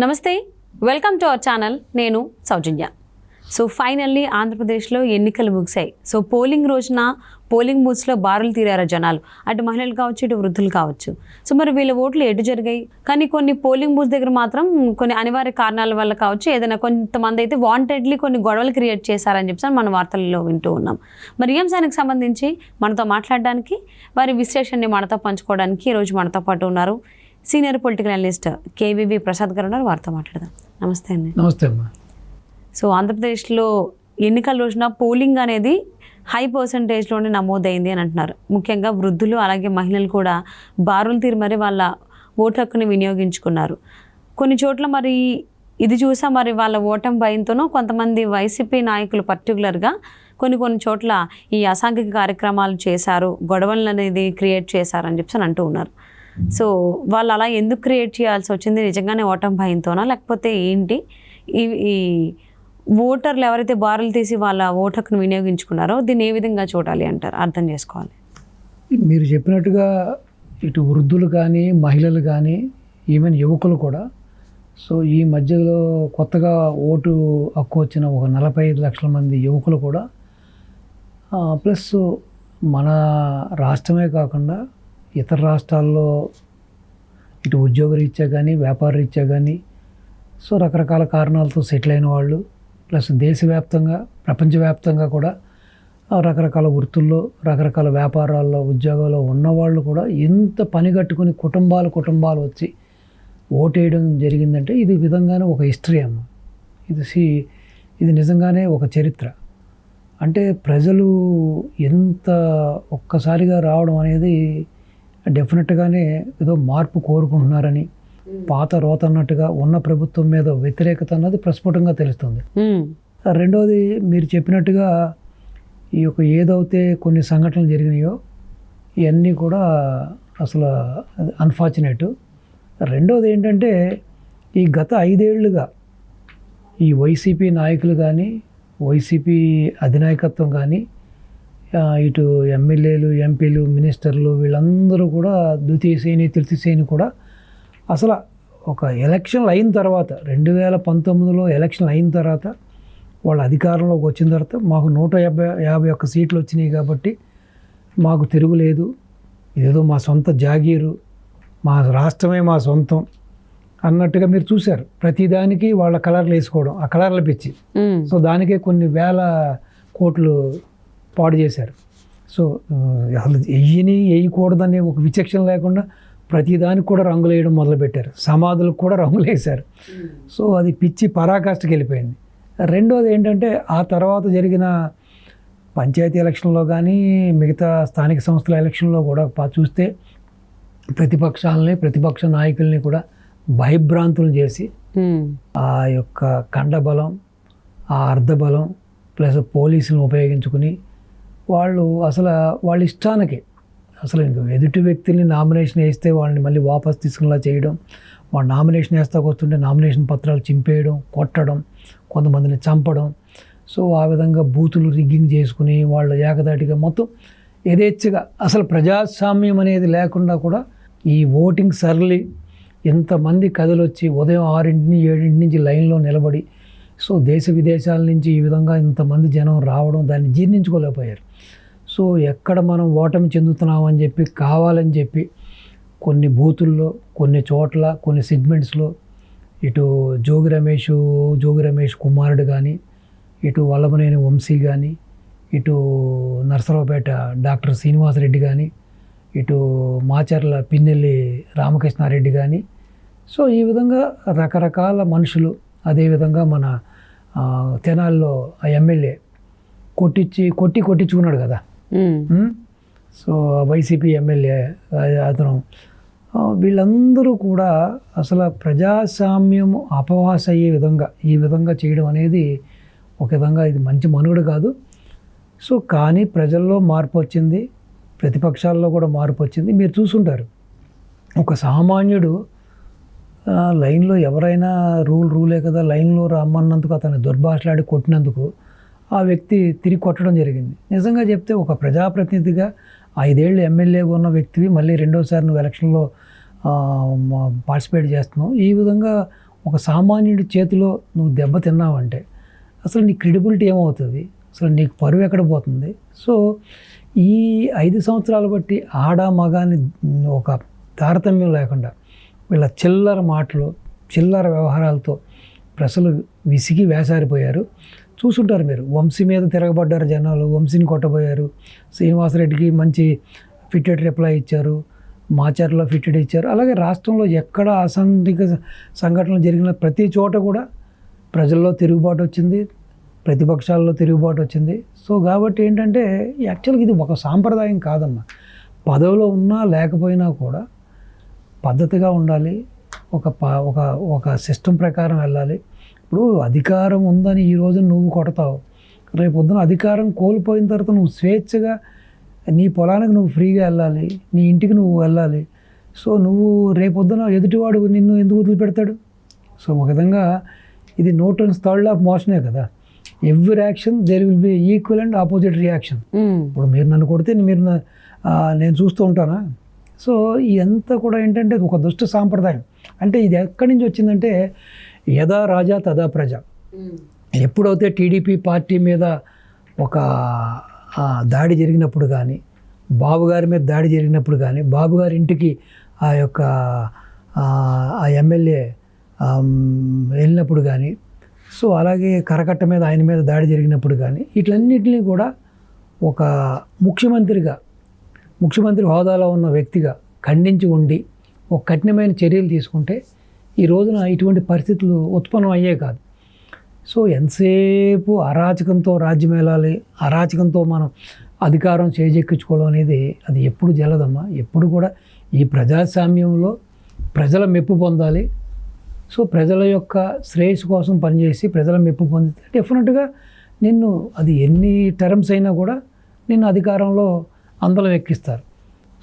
నమస్తే, welcome to our channel. నేను సౌజన్య. So finally ఆంధ్రప్రదేశ్లో ఎన్నికలు ముగిశాయి. సో పోలింగ్ రోజున పోలింగ్ బూత్స్లో బారులు తీరారు జనాలు. అటు మహిళలు కావచ్చు, ఇటు వృద్ధులు కావచ్చు. సో మరి వీళ్ళ ఓట్లు ఎటు జరిగాయి? కానీ కొన్ని పోలింగ్ బూత్స్ దగ్గర మాత్రం కొన్ని అనివార్య కారణాల వల్ల కావచ్చు, ఏదైనా కొంతమంది అయితే వాంటెడ్లీ కొన్ని గొడవలు క్రియేట్ చేశారని చెప్పి మన వార్తల్లో వింటూ ఉన్నాం. మరి ఈ అంశానికి సంబంధించి మనతో మాట్లాడడానికి, వారి విశ్లేషణని మనతో పంచుకోవడానికి ఈరోజు మనతో పాటు ఉన్నారు senior political analyst KVV Prasad గారు ఉన్నారు. వారితో మాట్లాడదాం. నమస్తే అండి. నమస్తే అమ్మా. సో ఆంధ్రప్రదేశ్లో ఎన్నికల రోజున పోలింగ్ అనేది హై పర్సంటేజ్లోనే నమోదైంది అని అంటున్నారు. ముఖ్యంగా వృద్ధులు అలాగే మహిళలు కూడా బారులు తీరి మరి వాళ్ళ ఓటు హక్కుని వినియోగించుకున్నారు. కొన్ని చోట్ల మరి ఇది చూసా మరి వాళ్ళ ఓటమి భయంతోనూ కొంతమంది వైసీపీ నాయకులు పర్టికులర్గా కొన్ని చోట్ల ఈ అసాంఘిక కార్యక్రమాలు చేశారు, గొడవలు అనేది క్రియేట్ చేశారని చెప్పి అంటూ ఉన్నారు. సో వాళ్ళు అలా ఎందుకు క్రియేట్ చేయాల్సి వచ్చింది? నిజంగానే ఓటమి భయంతోనా, లేకపోతే ఏంటి? ఈ ఓటర్లు ఎవరైతే బారులు తీసి వాళ్ళ ఓటు హక్కును వినియోగించుకున్నారో దీన్ని ఏ విధంగా చూడాలి అంటారు, అర్థం చేసుకోవాలి? మీరు చెప్పినట్టుగా ఇటు వృద్ధులు కానీ, మహిళలు కానీ, ఈవెన్ యువకులు కూడా, సో ఈ మధ్యలో కొత్తగా ఓటు హక్కు వచ్చిన ఒక 45 లక్షల మంది యువకులు కూడా, ప్లస్ మన రాష్ట్రమే కాకుండా ఇతర రాష్ట్రాల్లో ఇటు ఉద్యోగ రీత్యా కానీ, వ్యాపార రీత్యా కానీ, సో రకరకాల కారణాలతో సెటిల్ అయిన వాళ్ళు, ప్లస్ దేశవ్యాప్తంగా, ప్రపంచవ్యాప్తంగా కూడా రకరకాల వృత్తుల్లో, రకరకాల వ్యాపారాల్లో, ఉద్యోగాల్లో ఉన్నవాళ్ళు కూడా ఎంత పని కట్టుకుని కుటుంబాలు వచ్చి ఓటేయడం జరిగిందంటే ఇది విధంగానే ఒక హిస్టరీ అమ్మ. ఇది నిజంగానే ఒక చరిత్ర. అంటే ప్రజలు ఎంత ఒక్కసారిగా రావడం అనేది డెఫినెట్గానే ఏదో మార్పు కోరుకుంటున్నారని, పాత రోత అన్నట్టుగా ఉన్న ప్రభుత్వం మీద వ్యతిరేకత అన్నది ప్రస్ఫుటంగా తెలుస్తుంది. రెండవది, మీరు చెప్పినట్టుగా ఈ యొక్క ఏదైతే కొన్ని సంఘటనలు జరిగినాయో ఇవన్నీ కూడా అసలు అన్ఫార్చునేట్. రెండవది ఏంటంటే ఈ గత 5 ఏళ్లుగా ఈ వైసీపీ నాయకులు కానీ, వైసీపీ అధినాయకత్వం కానీ, ఇటు ఎమ్మెల్యేలు, ఎంపీలు, మినిస్టర్లు వీళ్ళందరూ కూడా ద్వితీయ శ్రేణి, తృతీయ శ్రేణి కూడా అసలు ఒక ఎలక్షన్లు అయిన తర్వాత 2019లో ఎలక్షన్లు అయిన తర్వాత వాళ్ళ అధికారంలోకి వచ్చిన తర్వాత మాకు 151 సీట్లు వచ్చినాయి కాబట్టి మాకు తిరుగులేదు, ఇదేదో మా సొంత జాగీరు, మా రాష్ట్రమే మా సొంతం అన్నట్టుగా మీరు చూశారు. ప్రతిదానికి వాళ్ళ కలర్లు వేసుకోవడం, ఆ కలర్లు పిచ్చి. సో దానికే కొన్ని వేల కోట్లు పాడు చేశారు. సో అసలు వేయకూడదనే ఒక విచక్షణ లేకుండా ప్రతిదానికి కూడా రంగులు వేయడం మొదలుపెట్టారు. సమాధులకు కూడా రంగులు వేశారు. సో అది పిచ్చి పరాకాష్ఠకి వెళ్ళిపోయింది. రెండోది ఏంటంటే ఆ తర్వాత జరిగిన పంచాయతీ ఎలక్షన్లో కానీ, మిగతా స్థానిక సంస్థల ఎలక్షన్లో కూడా చూస్తే ప్రతిపక్ష నాయకుల్ని కూడా భయభ్రాంతులు చేసి ఆ యొక్క కండబలం, ఆ అర్ధబలం ప్లస్ పోలీసులను ఉపయోగించుకుని వాళ్ళు వాళ్ళ ఇష్టానికి అసలు ఎదుటి వ్యక్తుల్ని నామినేషన్ వేస్తే వాళ్ళని మళ్ళీ వాపస్ తీసుకునేలా చేయడం, వాళ్ళు నామినేషన్ వేస్తాకు వస్తుంటే నామినేషన్ పత్రాలు చింపేయడం, కొట్టడం, కొంతమందిని చంపడం. సో ఆ విధంగా బూతులు రిగ్గింగ్ చేసుకుని వాళ్ళు ఏకదాటిగా మొత్తం యథేచ్ఛగా అసలు ప్రజాస్వామ్యం అనేది లేకుండా కూడా ఈ ఓటింగ్ సరళి ఎంతమంది కథలొచ్చి ఉదయం 6-7 నుంచి లైన్లో నిలబడి, సో దేశ విదేశాల నుంచి ఈ విధంగా ఇంతమంది జనం రావడం దాన్ని జీర్ణించుకోలేకపోయారు. సో ఎక్కడ మనం ఓటమి చెందుతున్నామని చెప్పి కావాలని చెప్పి కొన్ని బూతుల్లో, కొన్ని చోట్ల, కొన్ని సెగ్మెంట్స్లో ఇటు జోగి రమేష్ కుమారుడు కానీ, ఇటు వల్లభనేని వంశీ కానీ, ఇటు నరసరావుపేట డాక్టర్ శ్రీనివాసరెడ్డి కానీ, ఇటు మాచర్ల పిన్నెల్లి రామకృష్ణారెడ్డి కానీ, సో ఈ విధంగా రకరకాల మనుషులు, అదేవిధంగా మన తెనాల్లో ఆ ఎమ్మెల్యే కొట్టించుకున్నాడు కదా. సో వైసీపీ ఎమ్మెల్యే అతను, వీళ్ళందరూ కూడా అసలు ప్రజాస్వామ్యం అపవాస అయ్యే విధంగా ఈ విధంగా చేయడం అనేది ఒక విధంగా ఇది మంచి మనుగడ కాదు. సో కానీ ప్రజల్లో మార్పు వచ్చింది, ప్రతిపక్షాల్లో కూడా మార్పు వచ్చింది. మీరు చూసుంటారు, ఒక సామాన్యుడు లైన్లో ఎవరైనా రూలే కదా, లైన్లో రమ్మన్నందుకు అతను దుర్భాషలాడి కొట్టినందుకు ఆ వ్యక్తి తిరిగి కొట్టడం జరిగింది. నిజంగా చెప్తే ఒక ప్రజాప్రతినిధిగా 5 ఏళ్ళు ఎమ్మెల్యేగా ఉన్న వ్యక్తివి మళ్ళీ రెండోసారి నువ్వు ఎలక్షన్లో పార్టిసిపేట్ చేస్తున్నావు. ఈ విధంగా ఒక సామాన్యుడి చేతిలో నువ్వు దెబ్బ తిన్నావంటే అసలు నీ క్రెడిబిలిటీ ఏమవుతుంది, అసలు నీకు పరువు ఎక్కడ పోతుంది. సో ఈ 5 సంవత్సరాలు బట్టి ఆడ మగాని ఒక తారతమ్యం లేకుండా వీళ్ళ చిల్లర మాటలు చిల్లర వ్యవహారాలతో ప్రజలు విసిగి వేసారిపోయారు. చూసుంటారు మీరు, వంశీ మీద తిరగబడ్డారు జనాలు, వంశీని కొట్టబోయారు, శ్రీనివాసరెడ్డికి మంచి ఫిట్టెడ్ రిప్లై ఇచ్చారు, మాచర్లో ఫిట్టెడ్ ఇచ్చారు. అలాగే రాష్ట్రంలో ఎక్కడ అసాంఘిక సంఘటనలు జరిగిన ప్రతి చోట కూడా ప్రజల్లో తిరుగుబాటు వచ్చింది, ప్రతిపక్షాల్లో తిరుగుబాటు వచ్చింది. సో కాబట్టి ఏంటంటే యాక్చువల్గా ఇది ఒక సాంప్రదాయం కాదమ్మా. పదవిలో ఉన్నా లేకపోయినా కూడా పద్ధతిగా ఉండాలి, ఒక సిస్టమ్ ప్రకారం వెళ్ళాలి. ఇప్పుడు అధికారం ఉందని ఈరోజు నువ్వు కొడతావు, రేపు పొద్దున అధికారం కోల్పోయిన తర్వాత నువ్వు స్వేచ్ఛగా నీ పొలానికి నువ్వు ఫ్రీగా వెళ్ళాలి, నీ ఇంటికి నువ్వు వెళ్ళాలి. సో నువ్వు రేపొద్దున ఎదుటివాడు నిన్ను ఎందుకు వదిలిపెడతాడు? సో ఒక విధంగా ఇది న్యూటన్స్ థర్డ్ లా ఆఫ్ మోషనే కదా. Every action there will be equal and opposite reaction. ఇప్పుడు మీరు నన్ను కొడితే నేను చూస్తూ ఉంటానా? సో ఇదంతా కూడా ఏంటంటే ఒక దుష్ట సాంప్రదాయం. అంటే ఇది ఎక్కడి నుంచి వచ్చిందంటే యథా రాజా తదా ప్రజ. ఎప్పుడైతే టీడీపీ పార్టీ మీద ఒక దాడి జరిగినప్పుడు కానీ, బాబు గారి మీద దాడి జరిగినప్పుడు కానీ, బాబు గారి ఇంటికి ఆ ఎమ్మెల్యే వెళ్ళినప్పుడు కానీ, సో అలాగే కరకట్ట మీద ఆయన మీద దాడి జరిగినప్పుడు కానీ, వీటన్నిటిని కూడా ఒక ముఖ్యమంత్రి హోదాలో ఉన్న వ్యక్తిగా ఖండించి ఉండి ఒక కఠినమైన చర్యలు తీసుకుంటే ఈ రోజున ఇటువంటి పరిస్థితులు ఉత్పన్నం అయ్యే కాదు. సో ఎంతసేపు అరాచకంతో రాజ్యం వెళ్ళాలి, అరాచకంతో మనం అధికారం చేజెక్కించుకోవడం అనేది అది ఎప్పుడు జరగదమ్మా. ఎప్పుడు కూడా ఈ ప్రజాస్వామ్యంలో ప్రజల మెప్పు పొందాలి. సో ప్రజల యొక్క శ్రేయస్సు కోసం పనిచేసి ప్రజల మెప్పు పొందితే డెఫినెట్గా నిన్ను అది ఎన్ని టర్మ్స్ అయినా కూడా నిన్ను అధికారంలో అందలం ఎక్కిస్తారు.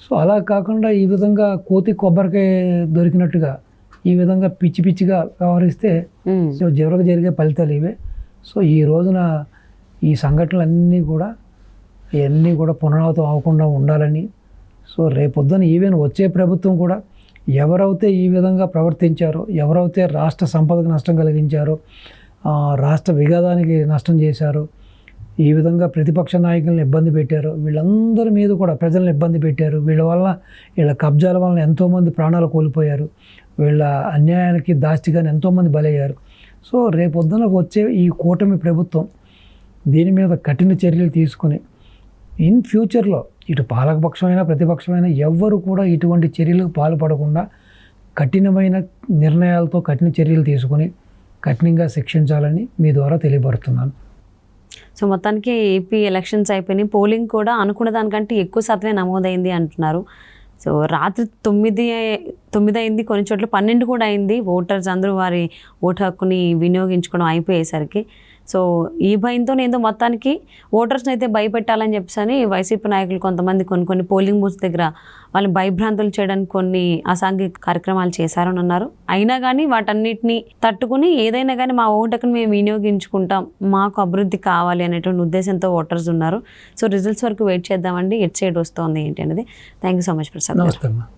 సో అలా కాకుండా ఈ విధంగా కోతి కొబ్బరికాయ దొరికినట్టుగా ఈ విధంగా పిచ్చిగా వ్యవహరిస్తే సో చివరికి జరిగే ఫలితాలు ఇవే. సో ఈ రోజున ఈ సంఘటనలన్నీ కూడా ఇవన్నీ కూడా పునరావృతం అవ్వకుండా ఉండాలని, సో రేపొద్దున ఈవెన్ వచ్చే ప్రభుత్వం కూడా ఎవరైతే ఈ విధంగా ప్రవర్తించారో, ఎవరైతే రాష్ట్ర సంపదకు నష్టం కలిగించారో, రాష్ట్ర వివాదానికి నష్టం చేశారో, ఈ విధంగా ప్రతిపక్ష నాయకులను ఇబ్బంది పెట్టారు, వీళ్ళందరి మీద కూడా ప్రజలను ఇబ్బంది పెట్టారు. వీళ్ళ కబ్జాల వలన ఎంతోమంది ప్రాణాలు కోల్పోయారు, వీళ్ళ అన్యాయానికి దాష్టిగానే ఎంతోమంది బలయ్యారు. సో రేపొద్దున వచ్చే ఈ కూటమి ప్రభుత్వం దీని మీద కఠిన చర్యలు తీసుకుని ఇన్ ఫ్యూచర్లో ఇటు పాలకపక్షమైనా ప్రతిపక్షమైనా ఎవ్వరు కూడా ఇటువంటి చర్యలకు పాల్పడకుండా కఠినమైన నిర్ణయాలతో కఠిన చర్యలు తీసుకుని కఠినంగా శిక్షించాలని మీ ద్వారా తెలియపడుతున్నాను. సో మొత్తానికి ఏపీ ఎలక్షన్స్ అయిపోయినాయి, పోలింగ్ కూడా అనుకున్న దానికంటే ఎక్కువ శాతమే నమోదైంది అంటున్నారు. సో రాత్రి 9 అయింది, కొన్ని చోట్ల 12 కూడా అయింది. ఓటర్స్ అందరూ వారి ఓటు హక్కుని వినియోగించుకోవడం అయిపోయేసరికి సో ఈ భయంతో ఏదో మొత్తానికి ఓటర్స్ని అయితే భయపెట్టాలని చెప్పేసి వైసీపీ నాయకులు కొంతమంది కొన్ని పోలింగ్ బూత్స్ దగ్గర వాళ్ళని భయభ్రాంతులు చేయడానికి కొన్ని అసాంఘిక కార్యక్రమాలు చేశారని అన్నారు. అయినా కానీ వాటన్నిటిని తట్టుకుని ఏదైనా కానీ మా ఓటును మేము వినియోగించుకుంటాం, మాకు అభివృద్ధి కావాలి అనేటువంటి ఉద్దేశంతో ఓటర్స్ ఉన్నారు. సో రిజల్ట్స్ వరకు వెయిట్ చేద్దామండి, ఎట్ సైడ్ వస్తుంది ఏంటి అనేది. Thank you so much Prasad. నమస్తే.